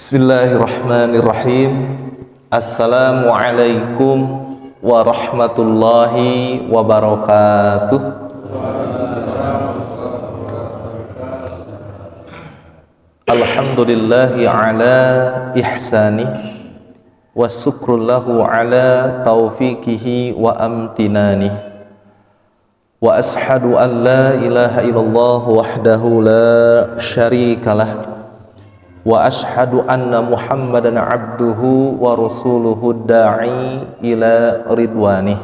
Bismillahirrahmanirrahim. Assalamualaikum warahmatullahi wabarakatuh. Alhamdulillahi ala ihsanih wa syukru lahu ala taufiqihi wa amtinanih. Wa ashhadu an la ilaha illallah wahdahu la syarikalah wa ashhadu anna Muhammadan abduhu wa rasuluhu da'i ila ridwanih.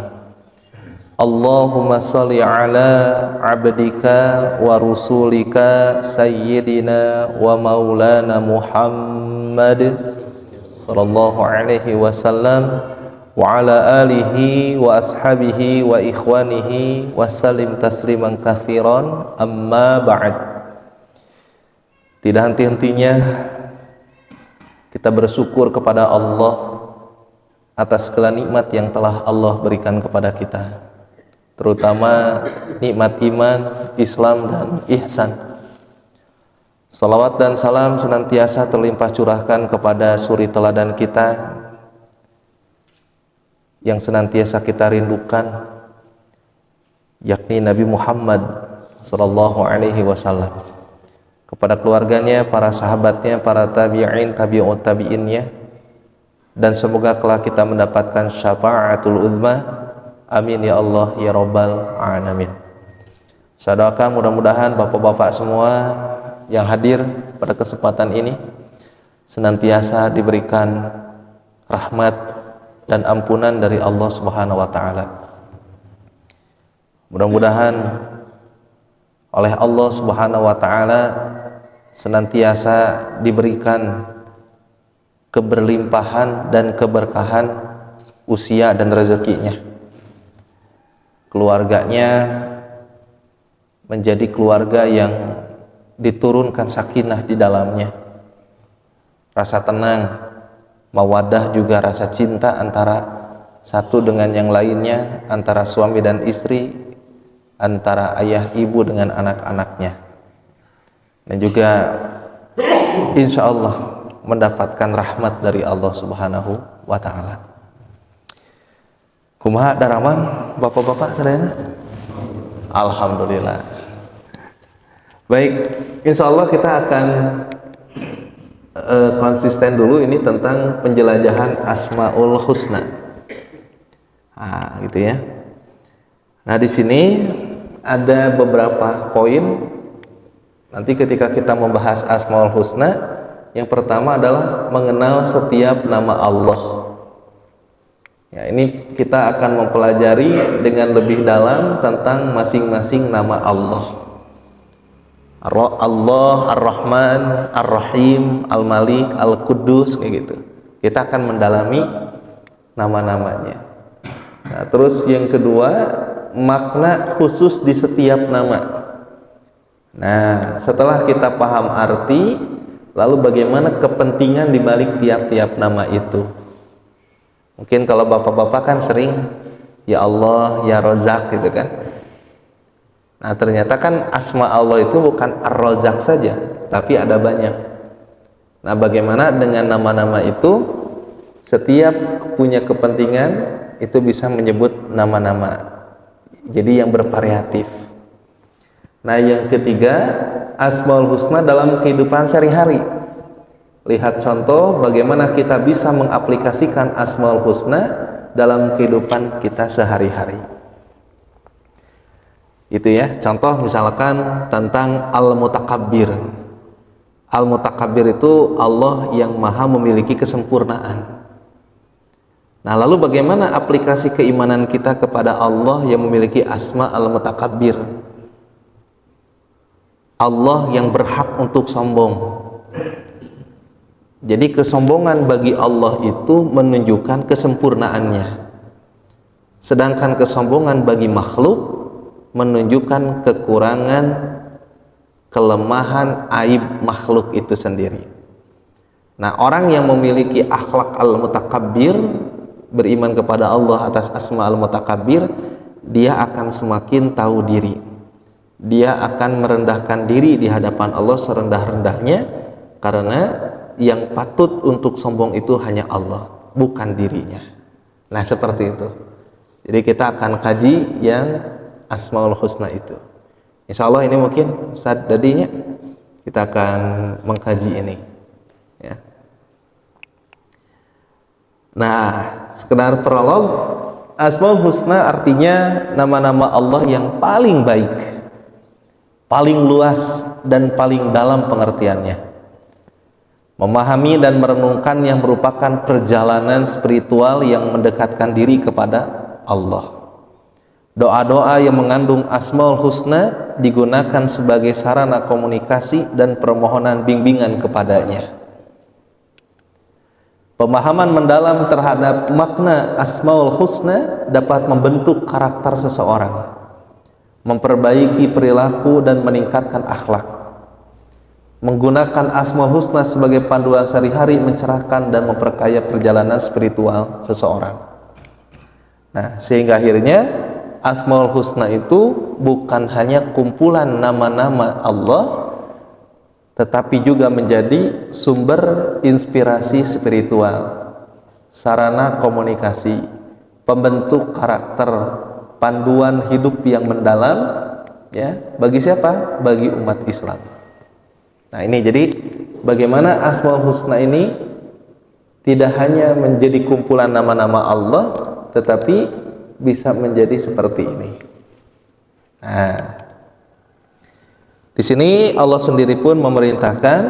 Allahumma salli ala abdika wa rasulika sayyidina wa maulana Muhammad sallallahu alaihi wasallam wa ala alihi wa ashabihi wa ikhwanihi wa salim tasliman katsiran, amma ba'd. Tidak henti-hentinya kita bersyukur kepada Allah atas segala nikmat yang telah Allah berikan kepada kita, terutama nikmat iman, Islam, dan ihsan. Salawat dan salam senantiasa terlimpah curahkan kepada suri teladan kita yang senantiasa kita rindukan, yakni Nabi Muhammad sallallahu alaihi wasallam, kepada keluarganya, para sahabatnya, para tabi'in, tabi'ut tabi'innya, dan semoga kelak kita mendapatkan syafaatul uzma. Amin ya Allah ya rabbal alamin. Saya doakan mudah-mudahan bapak-bapak semua yang hadir pada kesempatan ini senantiasa diberikan rahmat dan ampunan dari Allah Subhanahu wa taala. Mudah-mudahan oleh Allah Subhanahu wa taala senantiasa diberikan keberlimpahan dan keberkahan usia dan rezekinya. Keluarganya menjadi keluarga yang diturunkan sakinah di dalamnya, rasa tenang, mawaddah, juga rasa cinta antara satu dengan yang lainnya, antara suami dan istri, antara ayah ibu dengan anak-anaknya, dan juga insya Allah mendapatkan rahmat dari Allah Subhanahu wa ta'ala. Kumaha daraman bapak-bapak sadayana? Alhamdulillah. Baik, insya Allah kita akan konsisten dulu ini tentang penjelajahan Asmaul Husna. Nah, gitu ya. Nah, di sini ada beberapa poin. Nanti ketika kita membahas Asmaul Husna, yang pertama adalah mengenal setiap nama Allah. Ya, ini kita akan mempelajari dengan lebih dalam tentang masing-masing nama Allah. Allah, Ar-Rahman, Ar-Rahim, Al-Malik, Al-Quddus, kayak gitu. Kita akan mendalami nama-namanya. Nah, terus yang kedua, makna khusus di setiap nama. Nah, setelah kita paham arti, lalu bagaimana kepentingan di balik tiap-tiap nama itu. Mungkin kalau bapak-bapak kan sering ya Allah, ya Razak gitu kan. Nah, ternyata kan asma Allah itu bukan Ar-Razak saja, tapi ada banyak. Nah, bagaimana dengan nama-nama itu? Setiap punya kepentingan itu bisa menyebut nama-nama. Jadi yang bervariatif. Nah, yang ketiga, Asmaul Husna dalam kehidupan sehari-hari. Lihat contoh bagaimana kita bisa mengaplikasikan Asmaul Husna dalam kehidupan kita sehari-hari. Itu ya, contoh misalkan tentang Al-Mutakabbir. Al-Mutakabbir itu Allah yang maha memiliki kesempurnaan. Nah, lalu bagaimana aplikasi keimanan kita kepada Allah yang memiliki asma Al-Mutakabbir? Allah yang berhak untuk sombong. Jadi kesombongan bagi Allah itu menunjukkan kesempurnaannya. Sedangkan kesombongan bagi makhluk menunjukkan kekurangan, kelemahan, aib makhluk itu sendiri. Nah, orang yang memiliki akhlak Al-Mutakabbir, beriman kepada Allah atas asma Al-Mutakabbir, dia akan semakin tahu diri. Dia akan merendahkan diri di hadapan Allah serendah-rendahnya, karena yang patut untuk sombong itu hanya Allah, bukan dirinya. Nah, seperti itu. Jadi kita akan kaji yang Asmaul Husna itu. Insya Allah ini mungkin saat tadinya kita akan mengkaji ini. Ya. Nah, sekedar prolog, Asmaul Husna artinya nama-nama Allah yang paling baik, paling luas dan paling dalam pengertiannya. Memahami dan merenungkan yang merupakan perjalanan spiritual yang mendekatkan diri kepada Allah. Doa-doa yang mengandung Asmaul Husna digunakan sebagai sarana komunikasi dan permohonan bimbingan kepadanya. Pemahaman mendalam terhadap makna Asmaul Husna dapat membentuk karakter seseorang, memperbaiki perilaku dan meningkatkan akhlak. Menggunakan Asmaul Husna sebagai panduan sehari-hari mencerahkan dan memperkaya perjalanan spiritual seseorang. Nah, sehingga akhirnya Asmaul Husna itu bukan hanya kumpulan nama-nama Allah, tetapi juga menjadi sumber inspirasi spiritual, sarana komunikasi, pembentuk karakter, panduan hidup yang mendalam, ya, bagi siapa? Bagi umat Islam. Nah, ini jadi bagaimana Asmaul Husna ini tidak hanya menjadi kumpulan nama-nama Allah, tetapi bisa menjadi seperti ini. Nah, di sini Allah sendiri pun memerintahkan,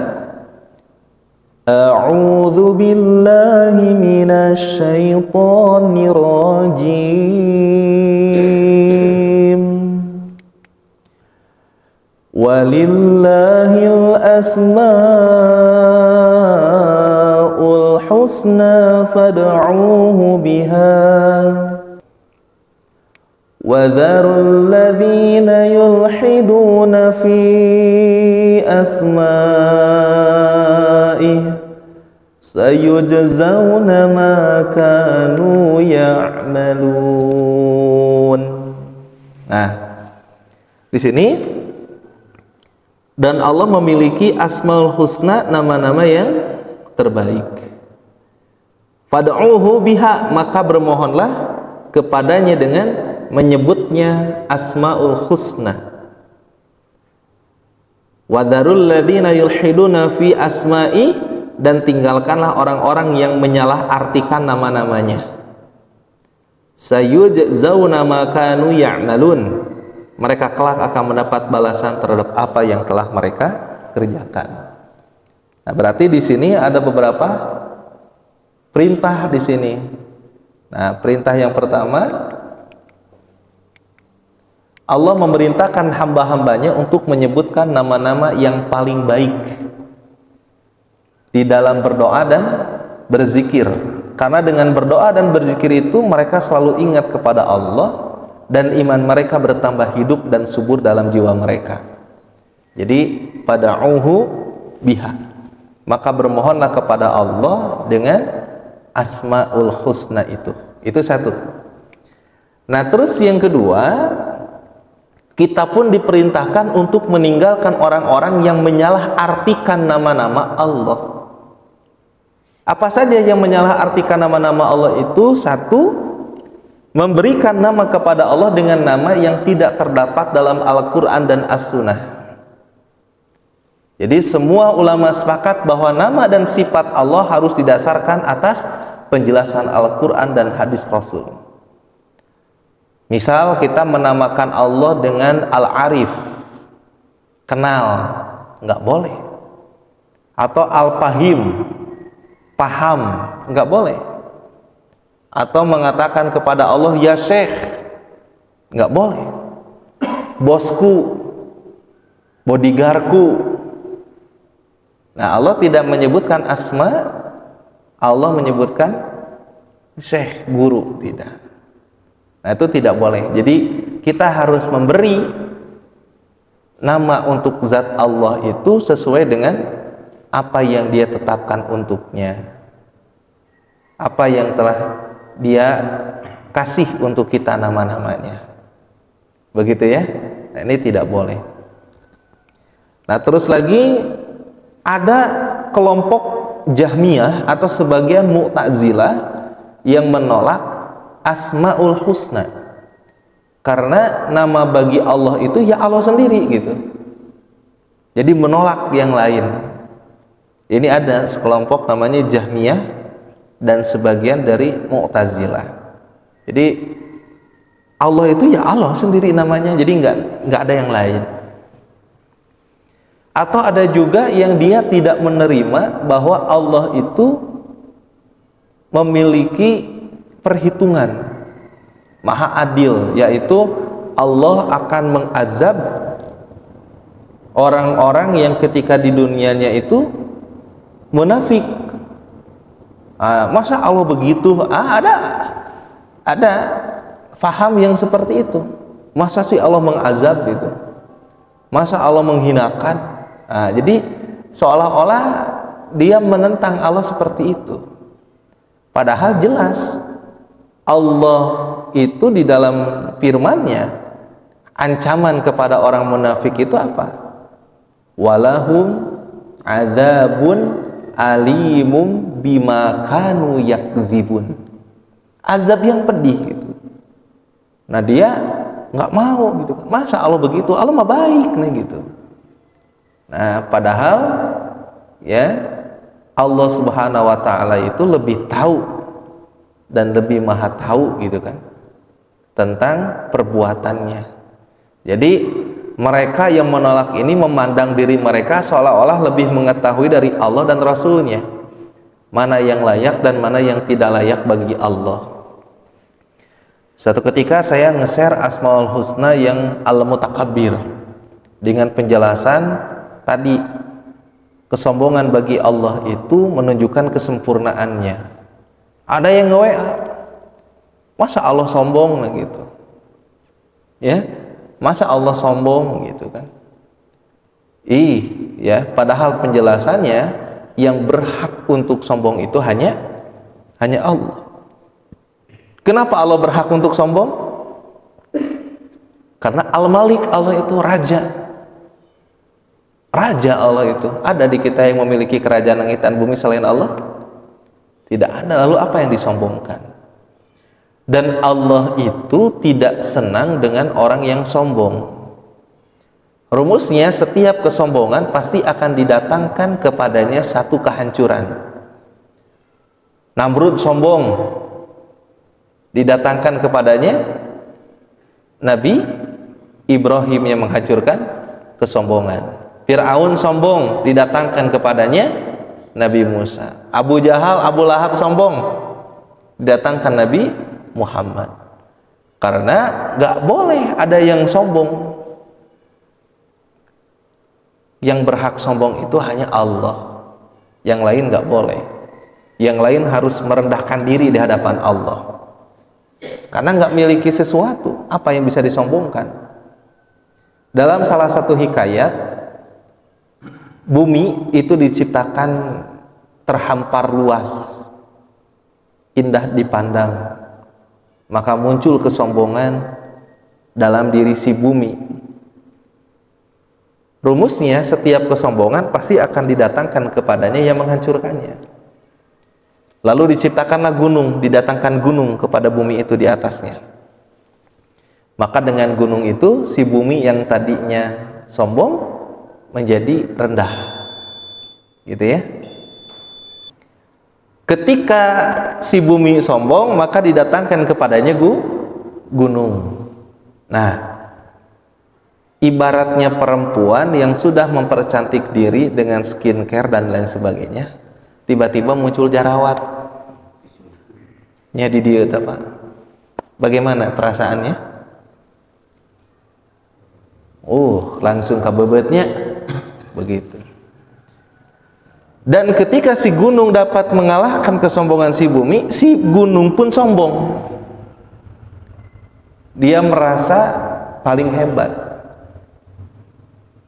A'udzu billahi minasy syaithanir rajim. Walillahil asmaul husna fad'uuhu biha. وَذَرُوا الَّذِينَ يُلْحِدُونَ فِي أَسْمَائِهِ سَيُجْزَوْنَ مَا كَانُوا يَعْمَلُونَ. Nah, di sini dan Allah memiliki Asmaul Husna, nama-nama yang terbaik. Fad'uuhu biha, maka bermohonlah kepadanya dengan menyebutnya Asmaul Husna. Wadarul ladzina yulhiduna fi asma'i, dan tinggalkanlah orang-orang yang menyalahartikan nama-namanya. Sayujzauna ma kanu ya'malun, mereka kelak akan mendapat balasan terhadap apa yang telah mereka kerjakan. Nah, berarti di sini ada beberapa perintah di sini. Nah, perintah yang pertama, Allah memerintahkan hamba-hambanya untuk menyebutkan nama-nama yang paling baik di dalam berdoa dan berzikir. Karena dengan berdoa dan berzikir itu mereka selalu ingat kepada Allah dan iman mereka bertambah hidup dan subur dalam jiwa mereka. Jadi pada'uhu biha, maka bermohonlah kepada Allah dengan Asmaul Husna itu. Itu satu. Nah, terus yang kedua, kita pun diperintahkan untuk meninggalkan orang-orang yang menyalahartikan nama-nama Allah. Apa saja yang menyalahartikan nama-nama Allah itu? Satu, memberikan nama kepada Allah dengan nama yang tidak terdapat dalam Al-Quran dan As-Sunnah. Jadi semua ulama sepakat bahwa nama dan sifat Allah harus didasarkan atas penjelasan Al-Quran dan hadis Rasul. Misal kita menamakan Allah dengan Al-Arif, kenal, nggak boleh. Atau Al-Fahim, paham, nggak boleh. Atau mengatakan kepada Allah ya Syekh, nggak boleh. Bosku, bodyguardku. Nah, Allah tidak menyebutkan asma, Allah menyebutkan Syekh, guru, tidak. Nah, itu tidak boleh. Jadi kita harus memberi nama untuk zat Allah itu sesuai dengan apa yang Dia tetapkan untuknya, apa yang telah Dia kasih untuk kita nama-namanya. Begitu ya. Nah, ini tidak boleh. Nah, terus lagi ada kelompok Jahmiyah atau sebagian Mu'tazilah yang menolak Asmaul Husna, karena nama bagi Allah itu ya Allah sendiri gitu. Jadi menolak yang lain. Ini ada sekelompok namanya Jahmiyah dan sebagian dari Mu'tazilah. Jadi Allah itu ya Allah sendiri namanya, jadi nggak ada yang lain. Atau ada juga yang dia tidak menerima bahwa Allah itu memiliki perhitungan, maha adil, yaitu Allah akan mengazab orang-orang yang ketika di dunianya itu munafik. Masa Allah begitu? Ada faham yang seperti itu. Masa sih Allah mengazab gitu? Masa Allah menghinakan? Jadi seolah-olah dia menentang Allah seperti itu. Padahal jelas Allah itu di dalam firman-Nya ancaman kepada orang munafik itu apa? Walahum adzabun alimum bima kanu yakdzibun. Azab yang pedih gitu. Nah dia nggak mau gitu. Masa Allah begitu? Allah mah baik nih gitu. Nah, padahal ya Allah Subhanahu wa taala itu lebih tahu dan lebih maha tahu gitu kan tentang perbuatannya. Jadi mereka yang menolak ini memandang diri mereka seolah-olah lebih mengetahui dari Allah dan Rasulnya mana yang layak dan mana yang tidak layak bagi Allah. Suatu ketika saya nge-share Asmaul Husna yang Al-Mutakabbir dengan penjelasan tadi, kesombongan bagi Allah itu menunjukkan kesempurnaannya. Ada yang nge-WA, masa Allah sombong nah gitu ya, masa Allah sombong gitu kan. Ya, padahal penjelasannya yang berhak untuk sombong itu hanya Allah. Kenapa Allah berhak untuk sombong? Karena Al-Malik, Allah itu raja. Raja Allah itu. Ada di kita yang memiliki kerajaan langit dan bumi selain Allah? Tidak ada. Lalu apa yang disombongkan? Dan Allah itu tidak senang dengan orang yang sombong. Rumusnya, setiap kesombongan pasti akan didatangkan kepadanya satu kehancuran. Namrud sombong, didatangkan kepadanya Nabi Ibrahim yang menghancurkan kesombongan. Fir'aun sombong, didatangkan kepadanya Nabi Musa. Abu Jahal, Abu Lahab sombong, didatangkan Nabi Muhammad. Karena gak boleh ada yang sombong. Yang berhak sombong itu hanya Allah. Yang lain gak boleh. Yang lain harus merendahkan diri di hadapan Allah. Karena gak miliki sesuatu, apa yang bisa disombongkan? Dalam salah satu hikayat, bumi itu diciptakan terhampar luas, indah dipandang. Maka muncul kesombongan dalam diri si bumi. Rumusnya, setiap kesombongan pasti akan didatangkan kepadanya yang menghancurkannya. Lalu diciptakanlah gunung, didatangkan gunung kepada bumi itu di atasnya. Maka dengan gunung itu, si bumi yang tadinya sombong menjadi rendah, gitu ya. Ketika si bumi sombong, maka didatangkan kepadanya gunung. Nah, ibaratnya perempuan yang sudah mempercantik diri dengan skincare dan lain sebagainya, tiba-tiba muncul jerawat. Nya di dia apa? Bagaimana perasaannya? Langsung kabebetnya begitu. Dan ketika si gunung dapat mengalahkan kesombongan si bumi, si gunung pun sombong. Dia merasa paling hebat.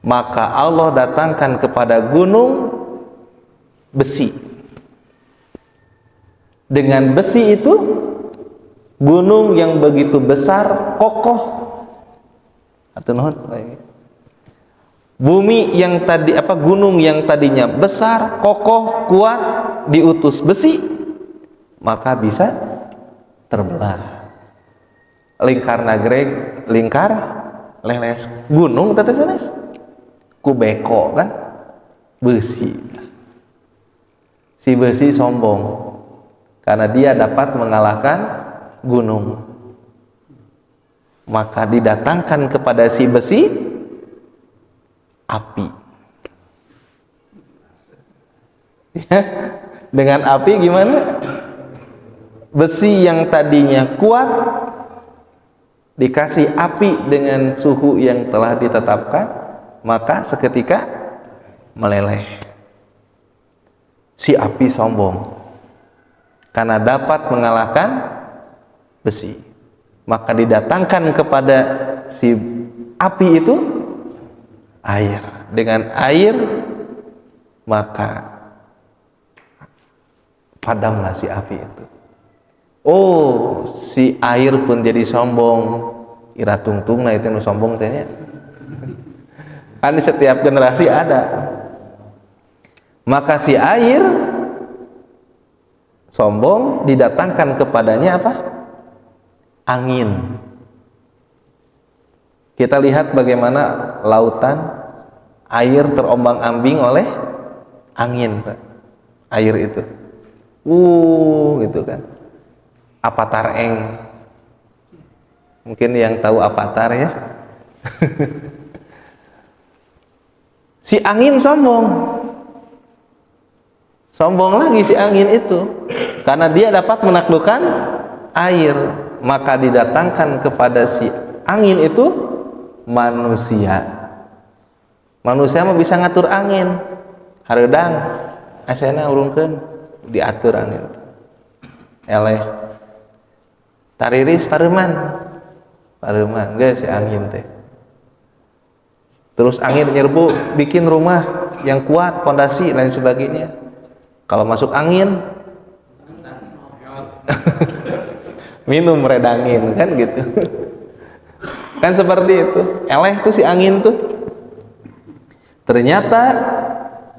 Maka Allah datangkan kepada gunung besi. Dengan besi itu, gunung yang begitu besar, kokoh. Bumi yang tadi gunung yang tadinya besar, kokoh, kuat, diutus besi, maka bisa terbelah. Lingkar nagreg, lingkar leles. Gunung teh sanes. Ku beko kan besi. Si besi sombong karena dia dapat mengalahkan gunung. Maka didatangkan kepada si besi api. Ya, dengan api gimana? Besi yang tadinya kuat dikasih api dengan suhu yang telah ditetapkan, maka seketika meleleh. Si api sombong karena dapat mengalahkan besi, maka didatangkan kepada si api itu air. Dengan air maka padamlah si api itu. Oh, si air pun jadi sombong. Ira tungtung nah itu nu sombong tehnya. Kan di setiap generasi ada. Maka si air sombong, didatangkan kepadanya apa? Angin. Kita lihat bagaimana lautan, air terombang-ambing oleh angin, Pak. Air itu. Gitu kan. Avatar Eng. Mungkin yang tahu Avatar ya. Si angin sombong. Sombong lagi si angin itu. Karena dia dapat menaklukkan air, maka didatangkan kepada si angin itu manusia. Manusia mah bisa ngatur angin. Hareudang asena urungkeun diatur angin. Eleh. Tariris pareuman geus si angin teh. Terus angin nyerbu bikin rumah yang kuat, pondasi lain sebagainya. Kalau masuk angin minum redangin kan gitu. Kan seperti itu. Eleh tuh si angin tuh. Ternyata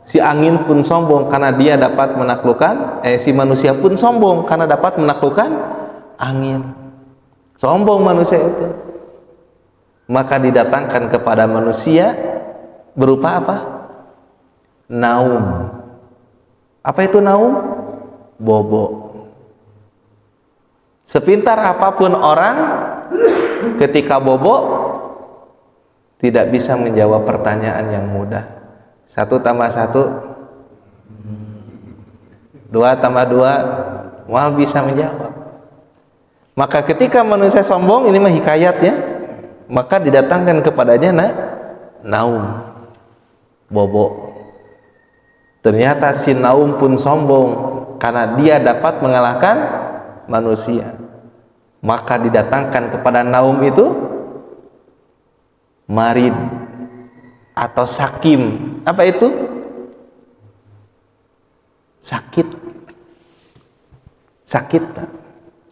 si angin pun sombong karena dia dapat menaklukkan, si manusia pun sombong karena dapat menaklukkan angin. Sombong manusia itu. Maka didatangkan kepada manusia berupa apa? Naum. Apa itu naum? Bobo. Sepintar apapun orang, ketika bobo tidak bisa menjawab pertanyaan yang mudah. 1 tambah 1, 2 tambah 2, mal bisa menjawab. Maka ketika manusia sombong, ini mah hikayatnya, maka didatangkan kepadanya naum, bobo. Ternyata si naum pun sombong karena dia dapat mengalahkan manusia. Maka didatangkan kepada naum itu marid atau sakim. Apa itu? Sakit. Sakit.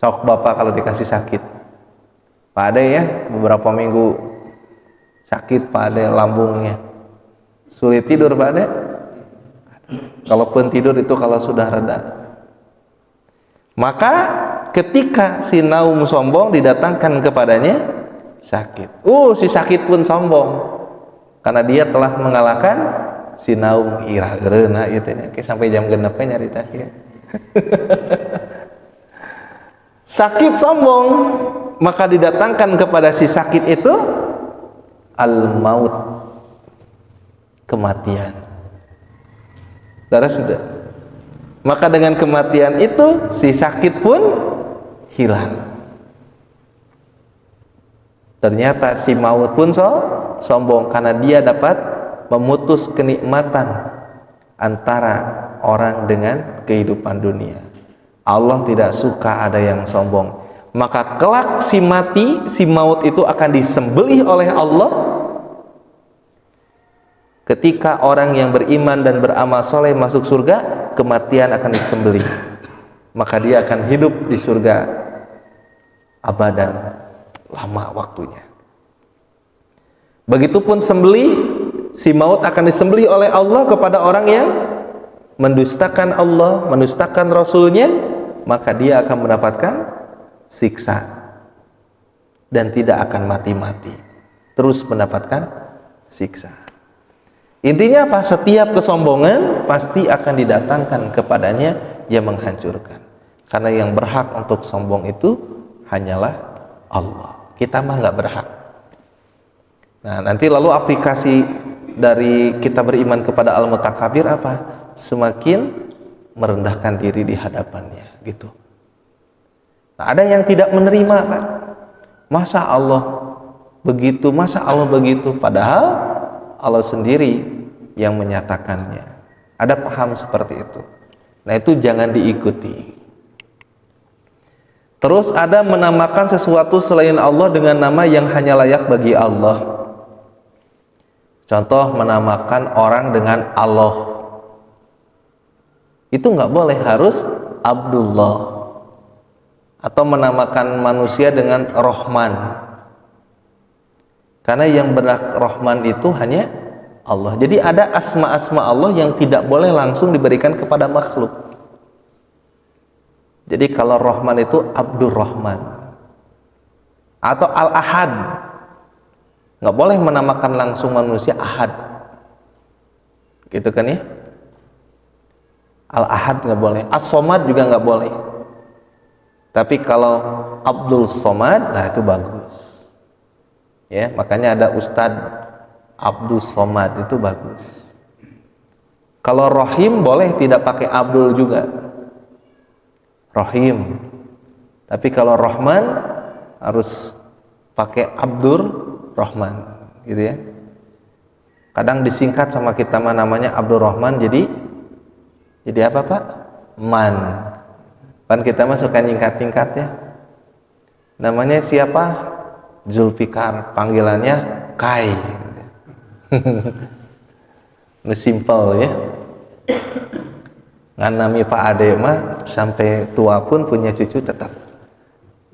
Sok bapak kalau dikasih sakit. Pak Ade ya, beberapa minggu sakit Pak Ade lambungnya. Sulit tidur Pak Ade. Kalaupun tidur itu kalau sudah reda. Maka ketika si naum sombong didatangkan kepadanya sakit. Si sakit pun sombong karena dia telah mengalahkan si naum. Irah gereuna ieu teh sampai jam 6 nyarita ya. Sakit sombong, maka didatangkan kepada si sakit itu al-maut, kematian. Daras itu. Maka dengan kematian itu si sakit pun hilang. Ternyata si maut pun sombong karena dia dapat memutus kenikmatan antara orang dengan kehidupan dunia. Allah tidak suka ada yang sombong. Maka kelak si maut itu akan disembelih oleh Allah. Ketika orang yang beriman dan beramal soleh masuk surga, kematian akan disembelih. Maka dia akan hidup di surga abadan, lama waktunya. Begitupun sembelih, si maut akan disembelih oleh Allah kepada orang yang mendustakan Allah, mendustakan Rasulnya, maka dia akan mendapatkan siksa dan tidak akan mati-mati, terus mendapatkan siksa. Intinya apa? Setiap kesombongan pasti akan didatangkan kepadanya yang menghancurkan, karena yang berhak untuk sombong itu hanyalah Allah. Kita mah nggak berhak. Nah, nanti lalu aplikasi dari kita beriman kepada Al-Mutakabir apa? Semakin merendahkan diri di hadapannya, gitu. Nah, ada yang tidak menerima, Pak. Masa Allah begitu, masa Allah begitu, padahal Allah sendiri yang menyatakannya. Ada paham seperti itu. Nah, itu jangan diikuti. Terus ada menamakan sesuatu selain Allah dengan nama yang hanya layak bagi Allah. Contoh, menamakan orang dengan Allah. Itu nggak boleh, harus Abdullah. Atau menamakan manusia dengan Rahman. Karena yang benar Rahman itu hanya Allah. Jadi ada asma-asma Allah yang tidak boleh langsung diberikan kepada makhluk. Jadi kalau Rahman itu Abdur Rahman atau Al-Ahad, nggak boleh menamakan langsung manusia Ahad, gitu kan ya? Al-Ahad nggak boleh, As-Somad juga nggak boleh. Tapi kalau Abdul Somad, nah itu bagus. Ya, makanya ada Ustadz Abdul Somad, itu bagus. Kalau Rahim boleh tidak pakai Abdul juga, Rahim. Tapi kalau Rahman harus pakai Abdur Rahman, gitu ya. Kadang disingkat sama kita mah namanya Abdur Rahman, jadi apa Pak? Man. Kan kita mah suka nyingkat-nyingkat ya. Namanya siapa? Zulfikar, panggilannya Kai. Ini simple ya. Ngan nami Pak Ade mah sampai tua pun punya cucu tetap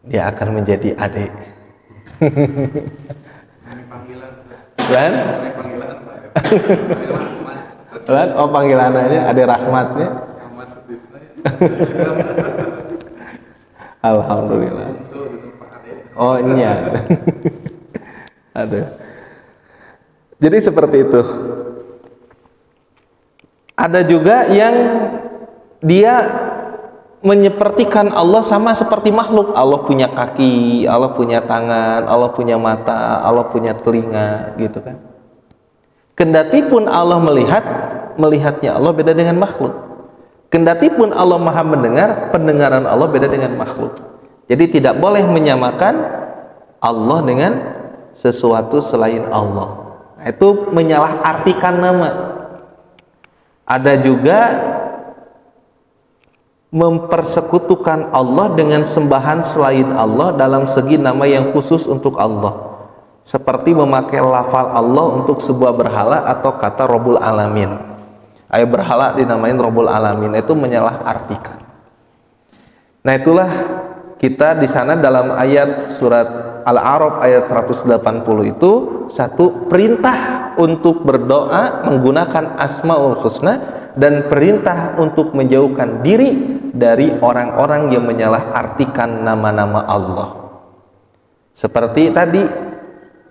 dia akan menjadi Ade. Lan? Lan? Oh, panggilannya Ade Rahmatnya. Alhamdulillah. Oh iya. Ada. Jadi seperti itu. Ada juga yang dia menyepertikan Allah sama seperti makhluk. Allah punya kaki, Allah punya tangan, Allah punya mata, Allah punya telinga, gitu kan. Kendati pun Allah melihatnya Allah beda dengan makhluk. Kendati pun Allah Maha mendengar, pendengaran Allah beda dengan makhluk. Jadi tidak boleh menyamakan Allah dengan sesuatu selain Allah. Nah, itu menyalahartikan nama. Ada juga mempersekutukan Allah dengan sembahan selain Allah dalam segi nama yang khusus untuk Allah. Seperti memakai lafal Allah untuk sebuah berhala atau kata Rabbul Alamin. Ayo berhala dinamain Rabbul Alamin, itu menyalahartikan. Nah, itulah kita di sana dalam ayat surat Al-A'raf ayat 180 itu satu perintah untuk berdoa menggunakan Asmaul Husna dan perintah untuk menjauhkan diri dari orang-orang yang menyalahartikan nama-nama Allah. Seperti tadi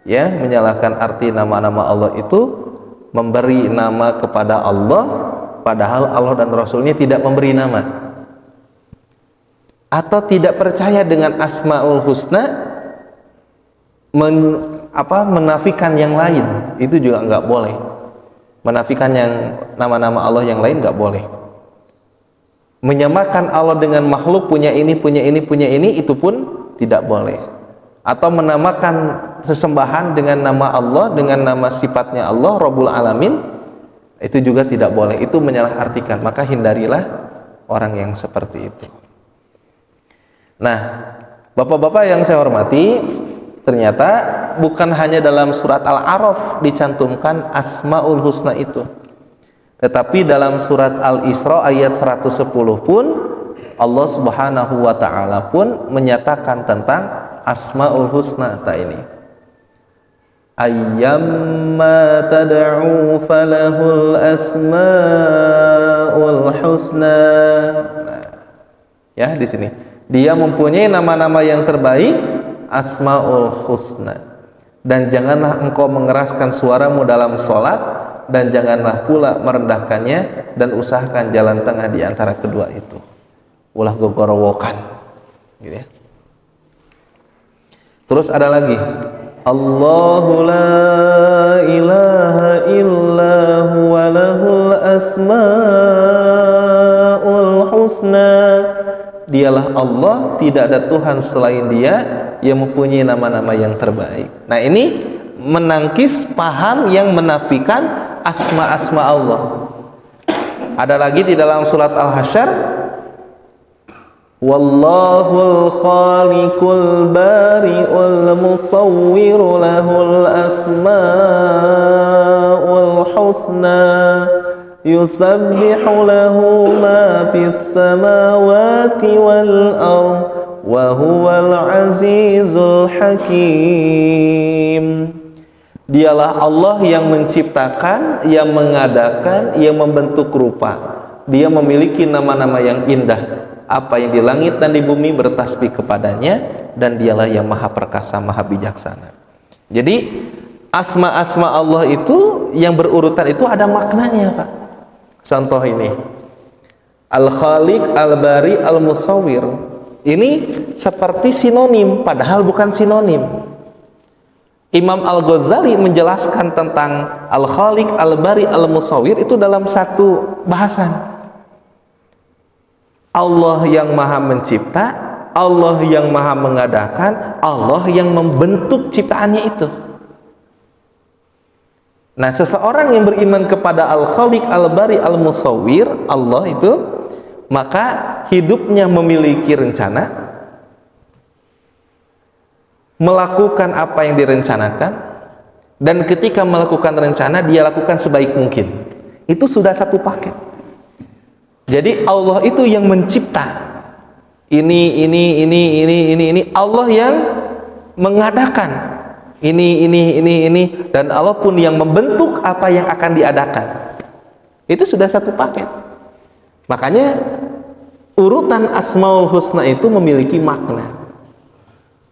ya, menyalahkan arti nama-nama Allah itu memberi nama kepada Allah padahal Allah dan Rasulnya tidak memberi nama, atau tidak percaya dengan Asmaul Husna, menafikan yang lain, itu juga nggak boleh. Menafikan yang nama-nama Allah yang lain nggak boleh. Menyamakan Allah dengan makhluk, punya ini, punya ini, punya ini, itu pun tidak boleh. Atau menamakan sesembahan dengan nama Allah, dengan nama sifatnya Allah, Rabbul Alamin, itu juga tidak boleh. Itu menyalahartikan. Maka hindarilah orang yang seperti itu. Nah, bapak-bapak yang saya hormati, ternyata bukan hanya dalam surat Al-A'raf dicantumkan Asmaul Husna itu, tetapi dalam surat Al-Isra ayat 110 pun Allah Subhanahu wa ta'ala pun menyatakan tentang Asmaul Husna ini. Ayyamma tad'u falahul asmaul asmaul husna. Nah, ya di sini. Dia mempunyai nama-nama yang terbaik, asmaul husna. Dan janganlah engkau mengeraskan suaramu dalam sholat, dan janganlah pula merendahkannya, dan usahakan jalan tengah di antara kedua itu. Ulah gogorowokan, gitu ya. Terus ada lagi, Allahu la ilaha illa huwa lahul asmaul husna. Dialah Allah, tidak ada Tuhan selain Dia yang mempunyai nama-nama yang terbaik. Nah, ini menangkis paham yang menafikan asma-asma Allah. Ada lagi di dalam surat Al-Hasyr, Wallahul khaliqul bari'ul musawwiru lahul asma'ul husna yusabbihu lahu ma fis samawati wal ardh wa huwal azizul hakim. Dialah Allah yang menciptakan, yang mengadakan, yang membentuk rupa. Dia memiliki nama-nama yang indah. Apa yang di langit dan di bumi bertasbih kepadanya, dan dialah yang maha perkasa, maha bijaksana. Jadi asma-asma Allah itu yang berurutan itu ada maknanya, Pak. Contoh ini, Al-Khaliq, Al-Bari, Al-Musawwir. Ini seperti sinonim, padahal bukan sinonim. Imam Al-Ghazali menjelaskan tentang Al-Khaliq, Al-Bari, Al-Musawwir itu dalam satu bahasan. Allah yang maha mencipta, Allah yang maha mengadakan, Allah yang membentuk ciptaannya itu. Nah, seseorang yang beriman kepada Al-Khaliq, Al-Bari, Al-Musawwir, Allah itu, maka hidupnya memiliki rencana, melakukan apa yang direncanakan, dan ketika melakukan rencana, dia lakukan sebaik mungkin. Itu sudah satu paket. Jadi Allah itu yang mencipta. Ini. Allah yang mengadakan. Ini. Dan Allah pun yang membentuk apa yang akan diadakan. Itu sudah satu paket. Makanya urutan Asmaul Husna itu memiliki makna.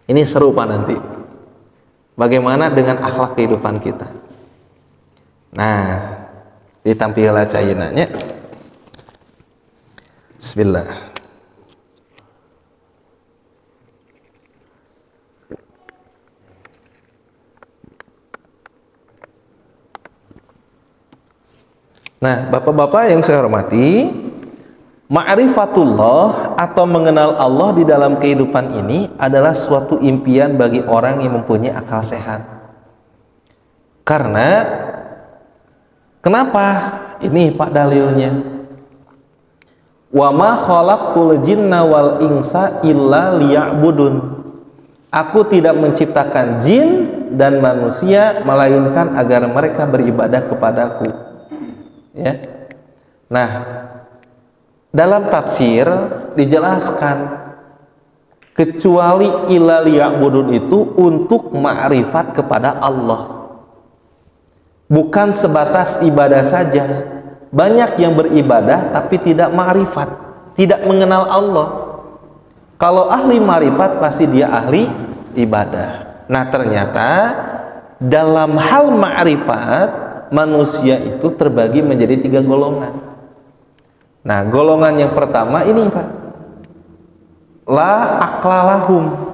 Ini serupa nanti. Bagaimana dengan akhlak kehidupan kita? Nah, ditampilkan cainannya. Bismillah. Nah, bapak-bapak yang saya hormati, ma'rifatullah atau mengenal Allah di dalam kehidupan ini adalah suatu impian bagi orang yang mempunyai akal sehat. Karena kenapa? Ini Pak dalilnya. Wa ma khalaqtul jinna wal insa illa liya'budun. Aku tidak menciptakan jin dan manusia melainkan agar mereka beribadah kepadaku. Ya. Nah, dalam tafsir dijelaskan kecuali illa liya'budun itu untuk ma'rifat kepada Allah. Bukan sebatas ibadah saja. Banyak yang beribadah tapi tidak ma'rifat, tidak mengenal Allah. Kalau ahli ma'rifat pasti dia ahli ibadah. Nah, ternyata dalam hal ma'rifat manusia itu terbagi menjadi 3 golongan. Nah, golongan yang pertama ini, Pak, la aqlalahum,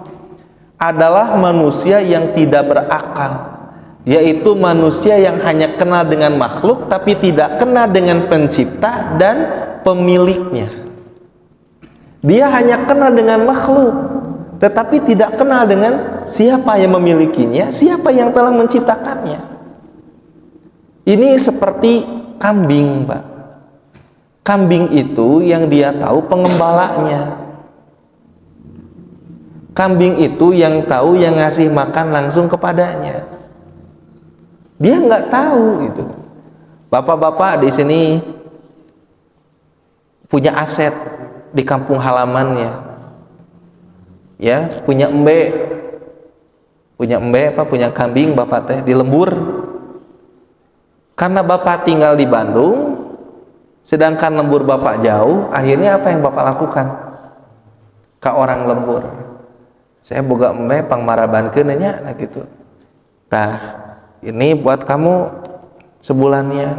adalah manusia yang tidak berakal, yaitu manusia yang hanya kenal dengan makhluk tapi tidak kenal dengan pencipta dan pemiliknya. Dia hanya kenal dengan makhluk tetapi tidak kenal dengan siapa yang memilikinya, siapa yang telah menciptakannya. Ini seperti kambing, Pak. Kambing itu yang dia tahu pengembalanya. Kambing itu yang tahu, yang ngasih makan langsung kepadanya. Dia nggak tahu gitu. Bapak-bapak di sini punya aset di kampung halamannya, ya, punya kambing bapak teh di lembur. Karena bapak tinggal di Bandung, Sedangkan lembur bapak jauh, akhirnya apa yang bapak lakukan ke orang lembur? Saya boga embe pangmarabankeun nya nah gitu. Tah, ini buat kamu sebulannya.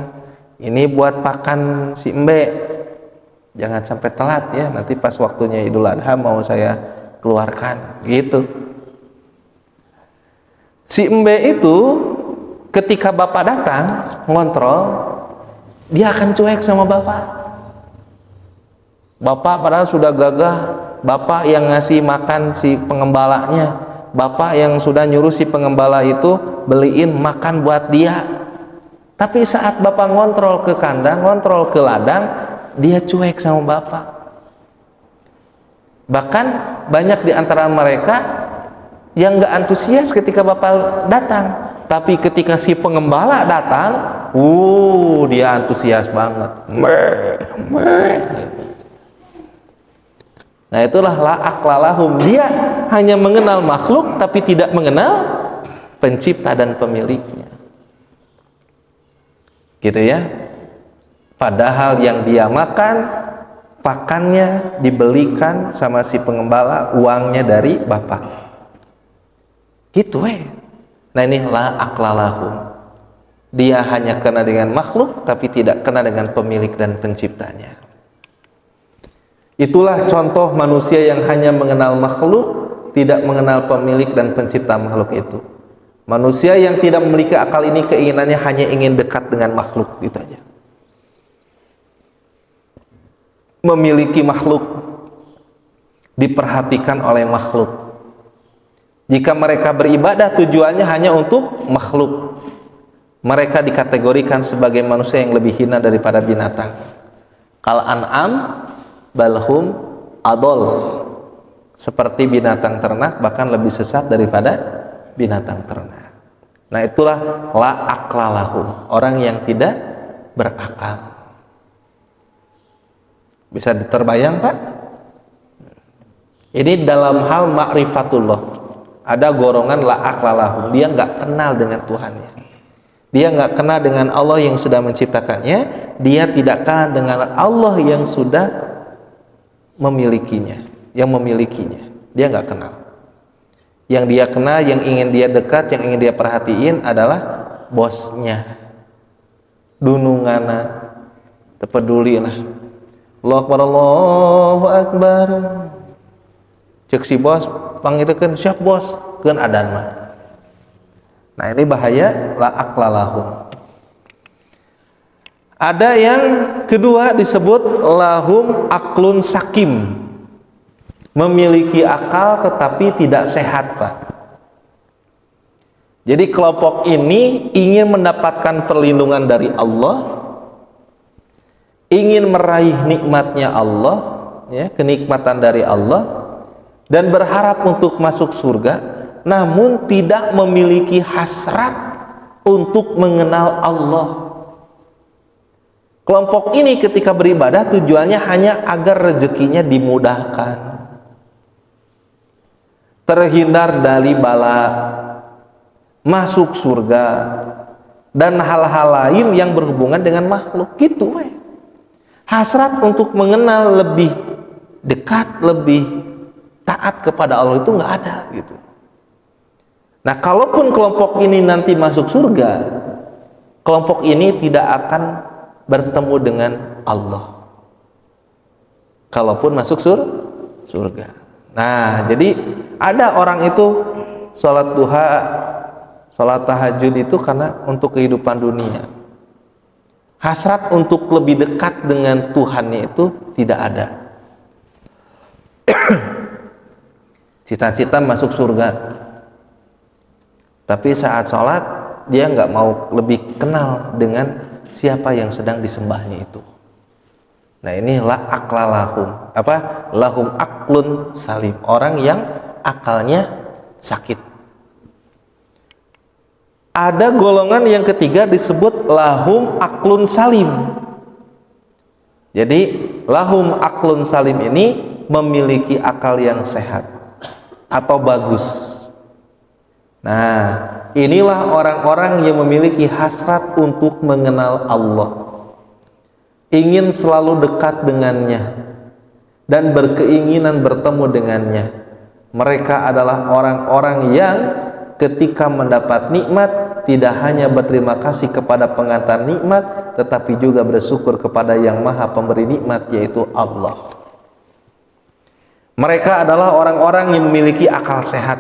Ini buat pakan si embe. Jangan sampai telat ya, nanti pas waktunya Idul Adha mau saya keluarkan gitu. Si embe itu ketika bapak datang ngontrol, dia akan cuek sama bapak. Bapak padahal sudah gagah, bapak yang ngasih makan si pengembalanya, bapak yang sudah nyuruh si pengembala itu beliin makan buat dia. Tapi saat bapak ngontrol ke kandang, ngontrol ke ladang, dia cuek sama bapak. Bahkan banyak di antara mereka yang gak antusias ketika bapak datang. Tapi ketika si pengembala datang, dia antusias banget. Nah itulah la'aq lalahum. Dia hanya mengenal makhluk tapi tidak mengenal pencipta dan pemiliknya. Gitu ya. Padahal yang dia makan, pakannya dibelikan sama si pengembala, uangnya dari bapak. Gitu Nah ini la'aq lalahum. Dia hanya kena dengan makhluk tapi tidak kena dengan pemilik dan penciptanya. Itulah contoh manusia yang hanya mengenal makhluk, tidak mengenal pemilik dan pencipta makhluk itu. Manusia yang tidak memiliki akal ini keinginannya hanya ingin dekat dengan makhluk, gitu aja. Memiliki makhluk, diperhatikan oleh makhluk. Jika mereka beribadah tujuannya hanya untuk makhluk, mereka dikategorikan sebagai manusia yang lebih hina daripada binatang. Kal an'am balhum adol, seperti binatang ternak, bahkan lebih sesat daripada binatang ternak. Nah itulah la'aq lalahum, orang yang tidak berakal. Bisa terbayang Pak? Ini dalam hal ma'rifatullah. Ada golongan la'aq lalahum, dia nggak kenal dengan Tuhannya, dia nggak kenal dengan Allah yang sudah menciptakannya, dia tidak kenal dengan Allah yang sudah memilikinya, dia nggak kenal. Yang dia kenal, yang ingin dia dekat, yang ingin dia perhatiin adalah bosnya, dunungana, terpedulilah. Allahu Akbar. Cek si bos, pang itu kan siap bos, kan adan mah. Nah ini bahaya la'aq lalahum. Ada yang kedua disebut lahum aklun sakim, memiliki akal tetapi tidak sehat Pak. Jadi kelompok ini ingin mendapatkan perlindungan dari Allah, ingin meraih nikmatnya Allah, ya, kenikmatan dari Allah, dan berharap untuk masuk surga, namun tidak memiliki hasrat untuk mengenal Allah. Kelompok ini ketika beribadah tujuannya hanya agar rezekinya dimudahkan, terhindar dari bala, masuk surga, dan hal-hal lain yang berhubungan dengan makhluk. Gitu hasrat untuk mengenal lebih dekat, lebih taat kepada Allah itu nggak ada gitu. Nah kalaupun kelompok ini nanti masuk surga, kelompok ini tidak akan bertemu dengan Allah kalaupun masuk surga. Nah jadi ada orang itu sholat duha, sholat tahajud itu karena untuk kehidupan dunia. Hasrat untuk lebih dekat dengan Tuhannya itu tidak ada. Cita-cita masuk surga, tapi saat sholat dia nggak mau lebih kenal dengan siapa yang sedang disembahnya itu. Nah ini la'aq lalahum, lahum aklun salim, orang yang akalnya sakit. Ada golongan yang ketiga disebut lahum aklun salim. Jadi lahum aklun salim ini memiliki akal yang sehat atau bagus. Nah, inilah orang-orang yang memiliki hasrat untuk mengenal Allah. ingin selalu dekat dengannya dan berkeinginan bertemu dengannya. Mereka adalah orang-orang yang ketika mendapat nikmat tidak hanya berterima kasih kepada pengantar nikmat, tetapi juga bersyukur kepada yang maha pemberi nikmat, yaitu Allah. Mereka adalah orang-orang yang memiliki akal sehat.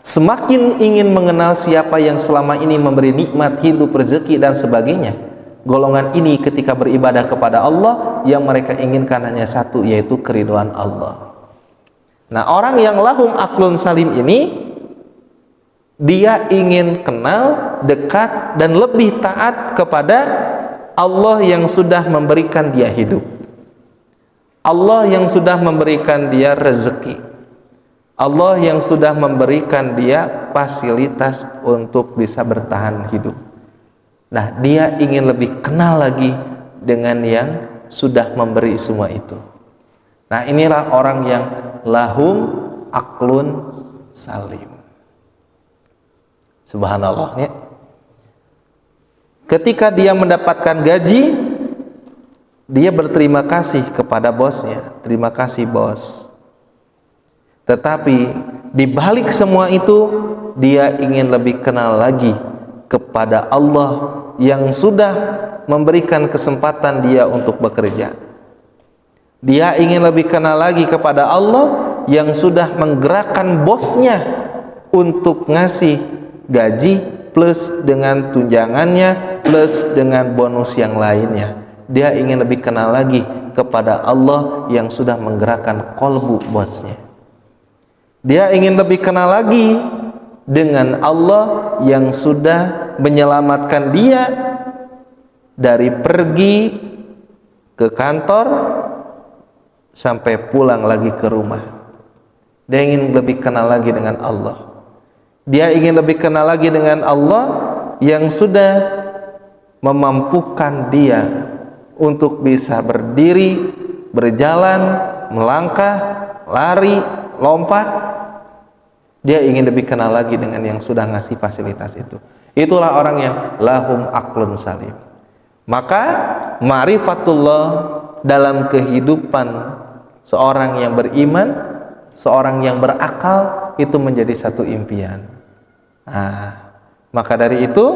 Semakin ingin mengenal siapa yang selama ini memberi nikmat, hidup, rezeki, dan sebagainya, golongan ini ketika beribadah kepada Allah, yang mereka inginkan hanya satu, yaitu keridhaan Allah. Nah, orang yang lahum aqlun salim ini, dia ingin kenal, dekat, dan lebih taat kepada Allah yang sudah memberikan dia hidup, Allah yang sudah memberikan dia rezeki, Allah yang sudah memberikan dia fasilitas untuk bisa bertahan hidup. Nah, dia ingin lebih kenal lagi dengan yang sudah memberi semua itu. Nah, inilah orang yang lahum aqlun salim. Subhanallah ya. Ketika dia mendapatkan gaji, dia berterima kasih kepada bosnya. Terima kasih bos. Tetapi di balik semua itu, dia ingin lebih kenal lagi kepada Allah yang sudah memberikan kesempatan dia untuk bekerja. Dia ingin lebih kenal lagi kepada Allah yang sudah menggerakkan bosnya untuk ngasih gaji plus dengan tunjangannya plus dengan bonus yang lainnya. Dia ingin lebih kenal lagi kepada Allah yang sudah menggerakkan kolbu bosnya. Dia ingin lebih kenal lagi dengan Allah yang sudah menyelamatkan dia dari pergi ke kantor sampai pulang lagi ke rumah. Dia ingin lebih kenal lagi dengan Allah. Dia ingin lebih kenal lagi dengan Allah yang sudah memampukan dia untuk bisa berdiri, berjalan, melangkah, lari, lompat. Dia ingin lebih kenal lagi dengan yang sudah ngasih fasilitas itu. Itulah orang yang lahum aqlun salim. Maka ma'rifatullah dalam kehidupan seorang yang beriman, seorang yang berakal, itu menjadi satu impian. Nah, maka dari itu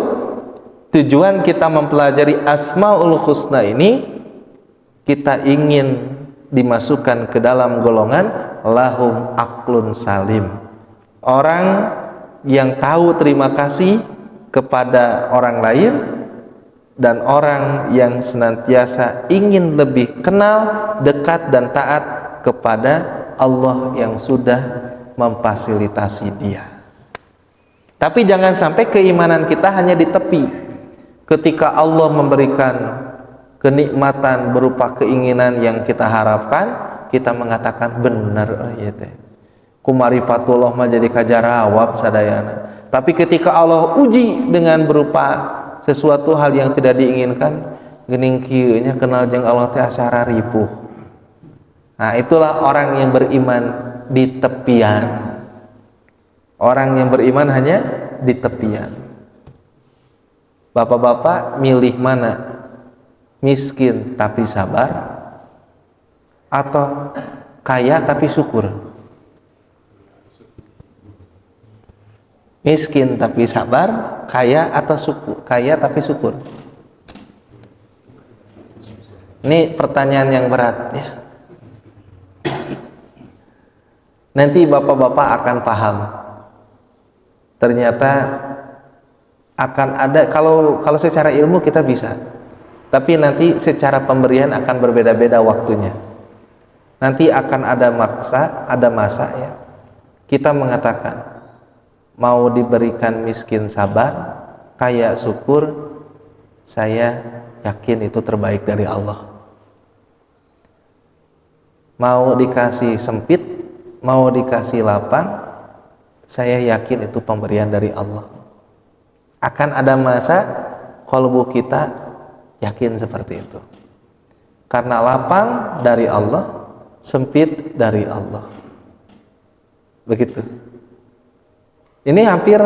tujuan kita mempelajari Asmaul Husna ini, kita ingin dimasukkan ke dalam golongan lahum aqlun salim. Orang yang tahu terima kasih kepada orang lain dan orang yang senantiasa ingin lebih kenal, dekat, dan taat kepada Allah yang sudah memfasilitasi dia. Tapi jangan sampai keimanan kita hanya di tepi. Ketika Allah memberikan kenikmatan berupa keinginan yang kita harapkan, kita mengatakan benar ya teh. Kumarifatullah mah jadi kajarawab sadayana. Tapi ketika Allah uji dengan berupa sesuatu hal yang tidak diinginkan, geuning kieu nya kenal jeung Allah teh asara ripuh. Nah, itulah orang yang beriman di tepian. Orang yang beriman hanya di tepian. Bapak-bapak milih mana? Miskin tapi sabar atau kaya tapi syukur? Miskin tapi sabar, kaya atau syukur? Kaya tapi syukur. Ini pertanyaan yang berat ya. Nanti bapak-bapak akan paham. Ternyata akan ada, kalau secara ilmu kita bisa, tapi nanti secara pemberian akan berbeda-beda waktunya. Nanti akan ada masa ya. Kita mengatakan mau diberikan miskin sabar, kaya syukur, saya yakin itu terbaik dari Allah. Mau dikasih sempit, mau dikasih lapang, saya yakin itu pemberian dari Allah. Akan ada masa kalbu kita yakin seperti itu. Karena lapang dari Allah, sempit dari Allah. Begitu. Ini hampir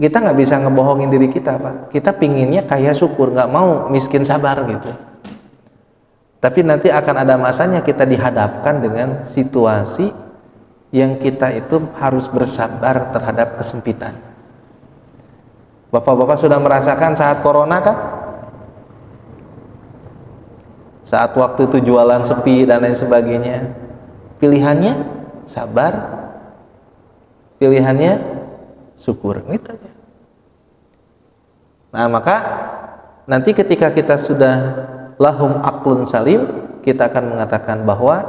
kita nggak bisa ngebohongin diri kita, Pak. Kita pinginnya kaya syukur, nggak mau miskin sabar gitu. Tapi nanti akan ada masanya kita dihadapkan dengan situasi yang kita itu harus bersabar terhadap kesempitan. Bapak-bapak sudah merasakan saat corona kan? Saat waktu itu jualan sepi dan lain sebagainya. Pilihannya sabar, pilihannya syukur, gitu aja. Nah, maka nanti ketika kita sudah lahum aqlun salim, kita akan mengatakan bahwa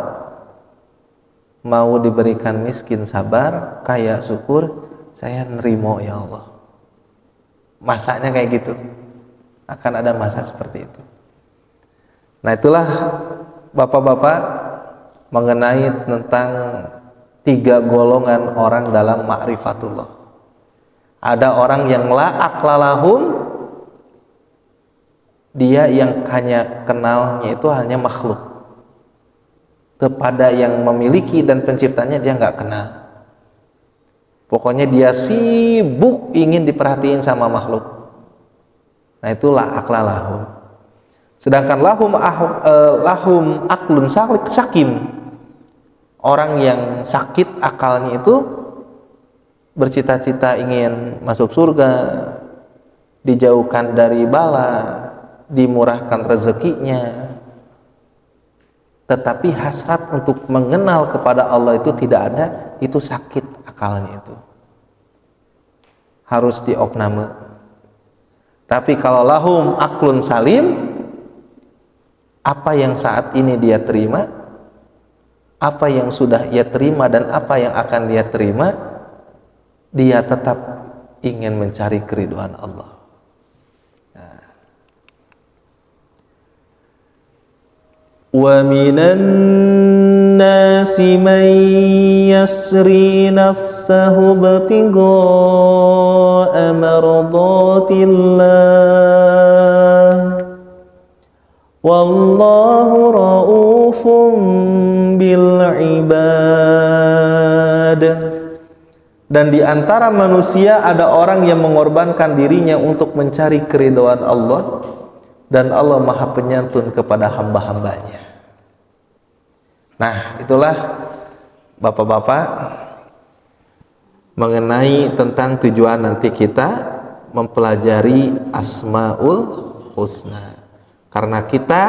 mau diberikan miskin sabar, kaya syukur, saya nerimo ya Allah. Masanya kayak gitu. Akan ada masa seperti itu. Nah, itulah bapak-bapak mengenai tentang 3 golongan orang dalam ma'rifatullah. Ada orang yang la aqlalahum, dia yang hanya kenalnya itu hanya makhluk. Kepada yang memiliki dan penciptanya dia nggak kenal. Pokoknya dia sibuk ingin diperhatiin sama makhluk. Nah, itu la aqlalahum. Sedangkan lahum aqlun sakim, orang yang sakit akalnya itu bercita-cita ingin masuk surga, dijauhkan dari bala, dimurahkan rezekinya, tetapi hasrat untuk mengenal kepada Allah itu tidak ada, itu sakit akalnya itu, harus diopname. Tapi kalau lahum aqlun salim, apa yang saat ini dia terima, apa yang sudah ia terima dan apa yang akan dia terima, dia tetap ingin mencari keridhaan Allah. Wa minan nasi man yasri nafsahu ibtigha'a mardatillah wallahu ra'ufun bil ibad. Dan di antara manusia ada orang yang mengorbankan dirinya untuk mencari keridhaan Allah, dan Allah Maha Penyantun kepada hamba-hambanya. Nah, itulah bapak-bapak mengenai tentang tujuan nanti kita mempelajari Asmaul Husna. Karena kita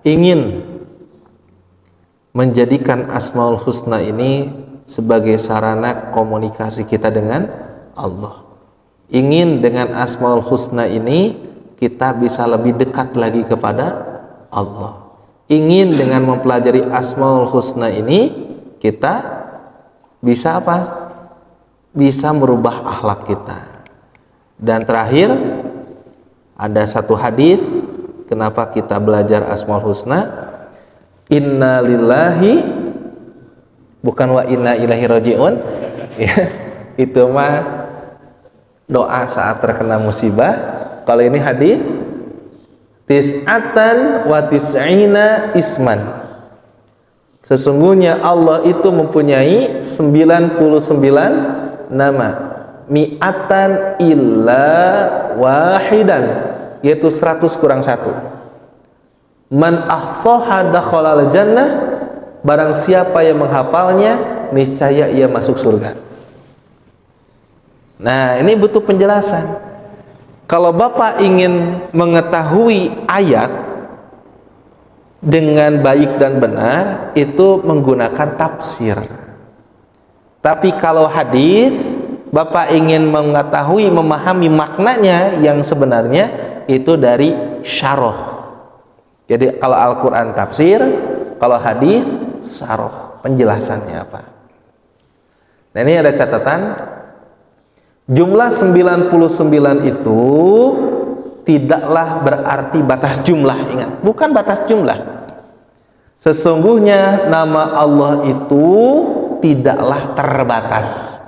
ingin menjadikan Asmaul Husna ini sebagai sarana komunikasi kita dengan Allah. Ingin dengan Asmaul Husna ini kita bisa lebih dekat lagi kepada Allah. Ingin dengan mempelajari Asmaul Husna ini kita bisa apa? Bisa merubah akhlak kita. Dan terakhir ada satu hadis kenapa kita belajar Asmaul Husna. Inna lillahi, bukan wa inna ilaihi rajiun ya, itu mah doa saat terkena musibah. Kalau ini hadis tis'atan wa tis'ina isman, sesungguhnya Allah itu mempunyai 99 nama, mi'atan illa wahidan, yaitu 100 kurang 1. Man ahsaha dakhalal jannah, barang siapa yang menghafalnya niscaya ia masuk surga. Nah, ini butuh penjelasan. Kalau Bapak ingin mengetahui ayat dengan baik dan benar, itu menggunakan tafsir. Tapi kalau hadis, Bapak ingin mengetahui, memahami maknanya yang sebenarnya, itu dari syarah. Jadi kalau Al-Quran tafsir, kalau hadis syarah, penjelasannya apa. Nah, ini ada catatan. Jumlah 99 itu tidaklah berarti batas jumlah, ingat, bukan batas jumlah. Sesungguhnya nama Allah itu tidaklah terbatas.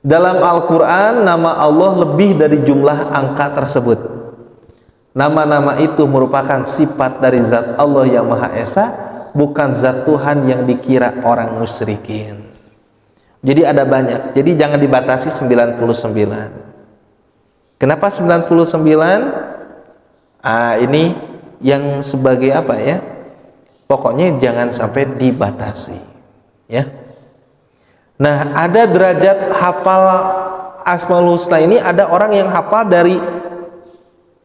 Dalam Al-Quran nama Allah lebih dari jumlah angka tersebut. Nama-nama itu merupakan sifat dari zat Allah yang Maha Esa, bukan zat Tuhan yang dikira orang musyrikin. Jadi ada banyak. Jadi jangan dibatasi 99. Kenapa 99? Ini yang sebagai apa ya? Pokoknya jangan sampai dibatasi, ya. Nah, ada derajat hafal Asmaul Husna ini, ada orang yang hafal dari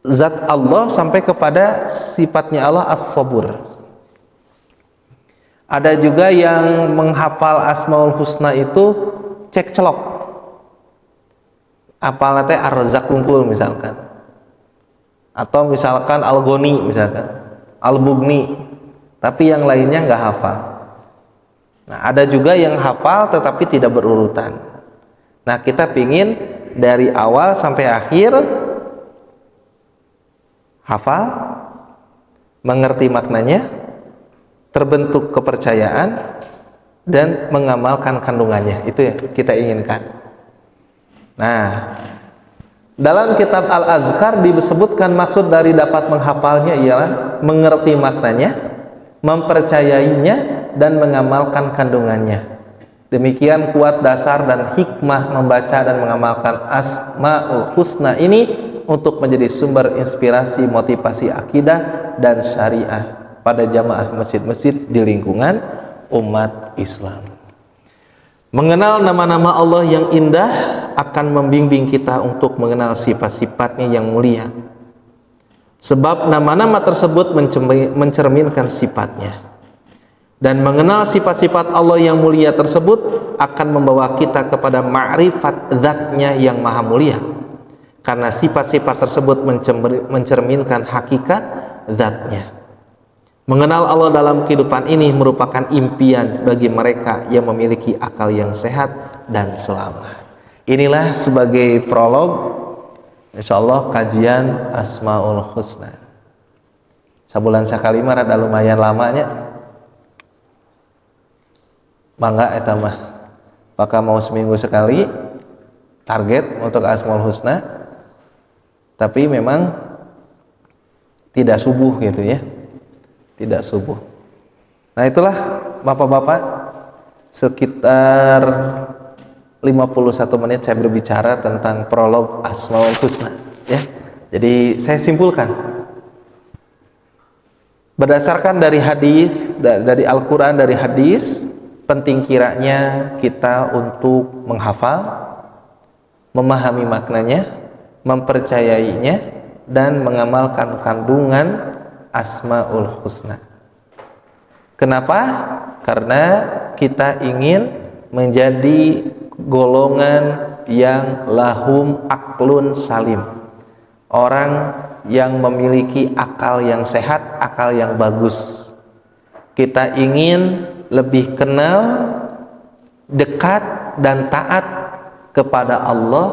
zat Allah sampai kepada sifatnya Allah As-Sabur. Ada juga yang menghafal Asmaul Husna itu cek-celok. Apalnya teh Ar-Razzaq Unggul misalkan. Atau misalkan Al-Ghani misalkan, Al-Mughni. Tapi yang lainnya nggak hafal. Nah, ada juga yang hafal tetapi tidak berurutan. Nah, kita pingin dari awal sampai akhir hafal, mengerti maknanya, terbentuk kepercayaan, dan mengamalkan kandungannya. Itu yang kita inginkan. Nah, dalam kitab Al-Azkar disebutkan maksud dari dapat menghafalnya ialah mengerti maknanya, mempercayainya, dan mengamalkan kandungannya. Demikian kuat dasar dan hikmah membaca dan mengamalkan Asmaul Husna ini untuk menjadi sumber inspirasi, motivasi akidah dan syariah pada jamaah masjid-masjid di lingkungan umat Islam. Mengenal nama-nama Allah yang indah akan membimbing kita untuk mengenal sifat-sifatnya yang mulia. Sebab nama-nama tersebut mencerminkan sifatnya. Dan mengenal sifat-sifat Allah yang mulia tersebut akan membawa kita kepada ma'rifat zatnya yang maha mulia. Karena sifat-sifat tersebut mencerminkan hakikat zatnya. Mengenal Allah dalam kehidupan ini merupakan impian bagi mereka yang memiliki akal yang sehat dan selamat. Inilah sebagai prolog insyaallah kajian Asmaul Husna. Sabulan sakali mah rada lumayan lamanya. Mangga eta mah. Apakah mau seminggu sekali target untuk Asmaul Husna? Tapi memang tidak subuh gitu ya. Tidak subuh. Nah, itulah Bapak-bapak, sekitar 51 menit saya berbicara tentang prolog Asmaul Husna ya. Jadi saya simpulkan berdasarkan dari hadis, dari Al-Qur'an, dari hadis, penting kiranya kita untuk menghafal, memahami maknanya, mempercayainya, dan mengamalkan kandungan Asmaul Husna. Kenapa? Karena kita ingin menjadi golongan yang lahum aklun salim, orang yang memiliki akal yang sehat, akal yang bagus. Kita ingin lebih kenal, dekat, dan taat kepada Allah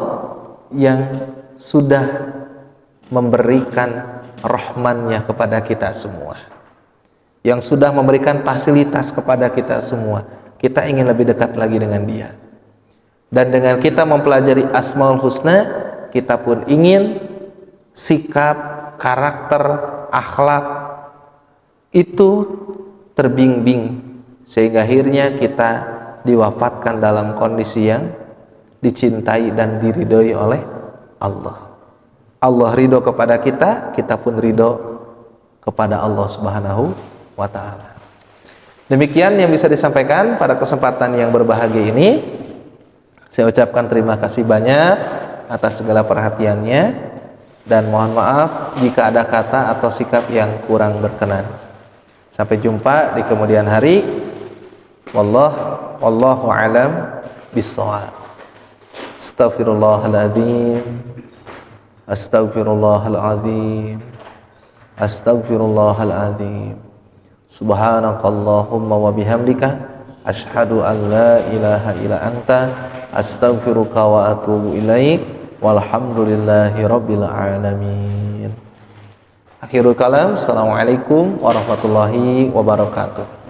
yang sudah memberikan rahman-Nya kepada kita semua, yang sudah memberikan fasilitas kepada kita semua. Kita ingin lebih dekat lagi dengan Dia. Dan dengan kita mempelajari Asmaul Husna, kita pun ingin sikap, karakter, akhlak itu terbimbing, sehingga akhirnya kita diwafatkan dalam kondisi yang dicintai dan diridhoi oleh Allah. Allah ridho kepada kita, kita pun ridho kepada Allah Subhanahu wa ta'ala. Demikian yang bisa disampaikan pada kesempatan yang berbahagia ini. Saya ucapkan terima kasih banyak atas segala perhatiannya, dan mohon maaf jika ada kata atau sikap yang kurang berkenan. Sampai jumpa di kemudian hari. Wallahu a'lam bissawab. Astaghfirullahaladzim. Astaghfirullahaladzim. Astaghfirullahaladzim. Subhanakallahumma wa bihamdika asyhadu an la ilaha illa anta astaghfiruka wa atubu ilaik. Walhamdulillahi rabbil alamin. Akhirul kalam. Assalamualaikum warahmatullahi wabarakatuh.